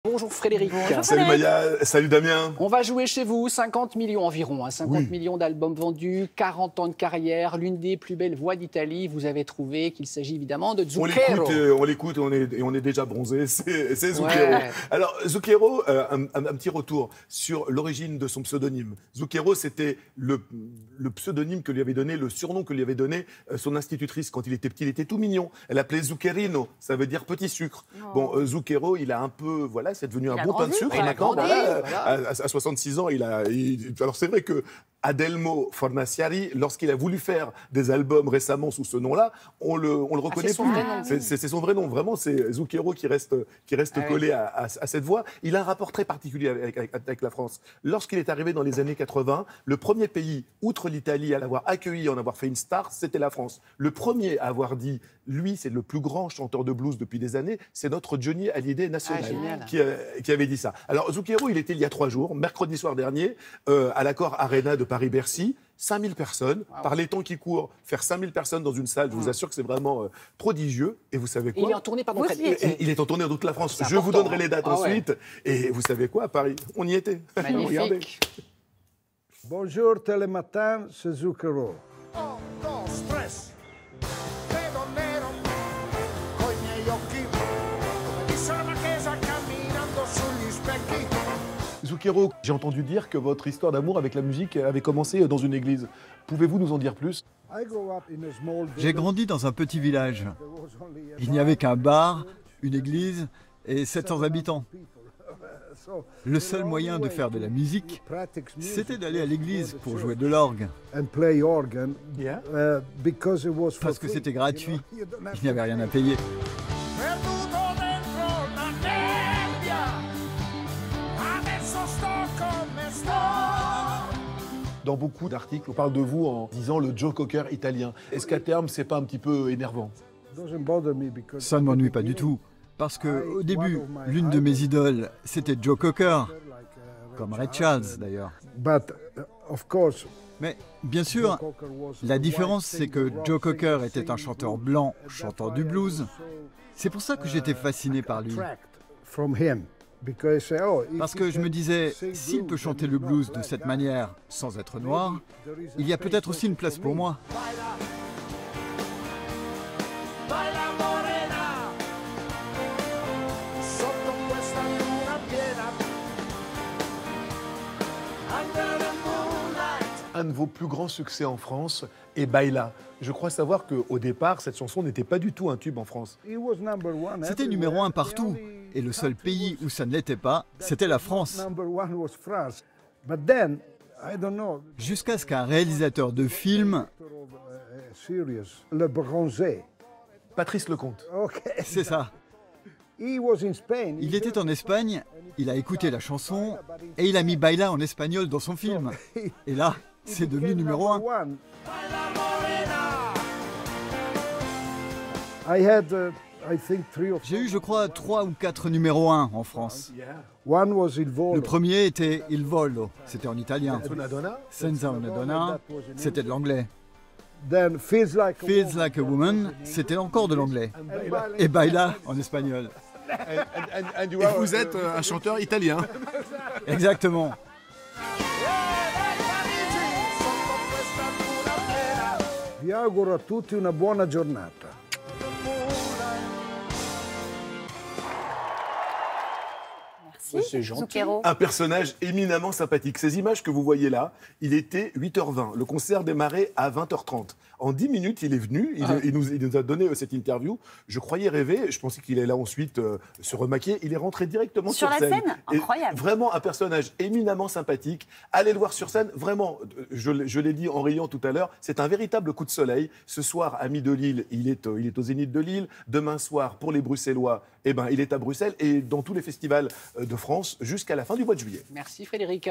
Bonjour Frédéric. Bonjour Salut Maya, salut Damien. On va jouer chez vous, 50 millions environ, 50 Oui. millions d'albums vendus, 40 ans de carrière, l'une des plus belles voix d'Italie. Vous avez trouvé qu'il s'agit évidemment de Zucchero. On l'écoute et on est déjà bronzé, c'est Zucchero. Ouais. Alors Zucchero, un petit retour sur l'origine de son pseudonyme. Zucchero, c'était le pseudonyme que lui avait donné, le surnom que lui avait donné son institutrice quand il était petit. Il était tout mignon. Elle l'appelait Zuccherino, ça veut dire petit sucre. Oh. Bon, Zucchero, il a un peu, voilà, c'est devenu un bon pain de sucre. il a Maintenant, grandi, voilà, voilà. à 66 ans, alors c'est vrai que Adelmo Fornaciari, lorsqu'il a voulu faire des albums récemment sous ce nom-là, on le reconnaît c'est son plus. vrai nom. C'est son vrai nom, vraiment, c'est Zucchero qui reste Ah collé oui. à cette voix. Il a un rapport très particulier avec la France. Lorsqu'il est arrivé dans les années 80, le premier pays, outre l'Italie, à l'avoir accueilli, à en avoir fait une star, c'était la France. Le premier à avoir dit, lui, c'est le plus grand chanteur de blues depuis des années, c'est notre Johnny Hallyday national génial. qui avait dit ça. Alors Zucchero, il était il y a 3 jours, mercredi soir dernier, à l'Accor Arena de Paris-Bercy. 5000 personnes, par les temps qui courent, faire 5000 personnes dans une salle, je vous assure que c'est vraiment prodigieux. Et vous savez Et quoi? il est en tournée, pardon. Vous Frédéric. aussi. Il est en tournée dans toute la France. C'est Je vous important, donnerai les dates hein. Ah ouais. ensuite. Et vous savez quoi, à Paris, on y était. Regardez. Magnifique. Bonjour Télématin, c'est Zucchero. 1, 2, 3. Vedo nero coi miei occhi, come disse la marchesa camminando sugli specchi. Zucchero, j'ai entendu dire que votre histoire d'amour avec la musique avait commencé dans une église. Pouvez-vous nous en dire plus? J'ai grandi dans un petit village. Il n'y avait qu'un bar, une église et 700 habitants. Le seul moyen de faire de la musique, c'était d'aller à l'église pour jouer de l'orgue, parce que c'était gratuit. Il n'y avait rien à payer. Perduto dentro la nebbia, adesso sto come sto. Dans beaucoup d'articles, on parle de vous en disant le Joe Cocker italien. Est-ce qu'à terme, c'est pas un petit peu énervant? Ça ne m'ennuie pas du tout, parce que au début, l'une de mes idoles, c'était Joe Cocker, comme Ray Charles d'ailleurs. Mais bien sûr, la différence c'est que Joe Cocker était un chanteur blanc, chantant du blues. C'est pour ça que j'étais fasciné par lui. Parce que je me disais, s'il peut chanter le blues de cette manière, sans être noir, il y a peut-être aussi une place pour moi. Baila morena, sotto questa luna piena, under the moonlight. Un de vos plus grands succès en France est Baila. Je crois savoir qu'au départ, cette chanson n'était pas du tout un tube en France. C'était numéro 1 partout. Et le seul pays où ça ne l'était pas, c'était la France. Jusqu'à ce qu'un réalisateur de film, Le Bronzé. Patrice Lecomte. c'est ça, il était en Espagne, il a écouté la chanson et il a mis Baila en espagnol dans son film. Et là, c'est devenu numéro 1. Baila morena. J'ai eu, je crois, 3 ou 4 numéros 1 en France. Le premier était Il Volo, c'était en italien. Una donna. Senza una donna, c'était de l'anglais. Feels Feels Like a Woman, c'était encore de l'anglais. Et Baila en espagnol. Et vous êtes un chanteur italien. Exactement. Sotto questa luna piena. Vi auguro a tutti una buona giornata. C'est gentil. Zucchero. Un personnage éminemment sympathique. Ces images que vous voyez là, il était 8h20. Le concert démarrait à 20h30. En 10 minutes, il est venu, il nous a donné cette interview. Je croyais rêver, je pensais qu'il allait là ensuite se remaquiller. Il est rentré directement Sur sur la scène. scène? Et Incroyable. vraiment un personnage éminemment sympathique. Allez le voir sur scène, vraiment, je l'ai dit en riant tout à l'heure, c'est un véritable coup de soleil. Ce soir, ami de Lille, il est au Zénith de Lille. Demain soir, pour les Bruxellois, il est à Bruxelles et dans tous les festivals de France jusqu'à la fin du mois de juillet. Merci Frédéric.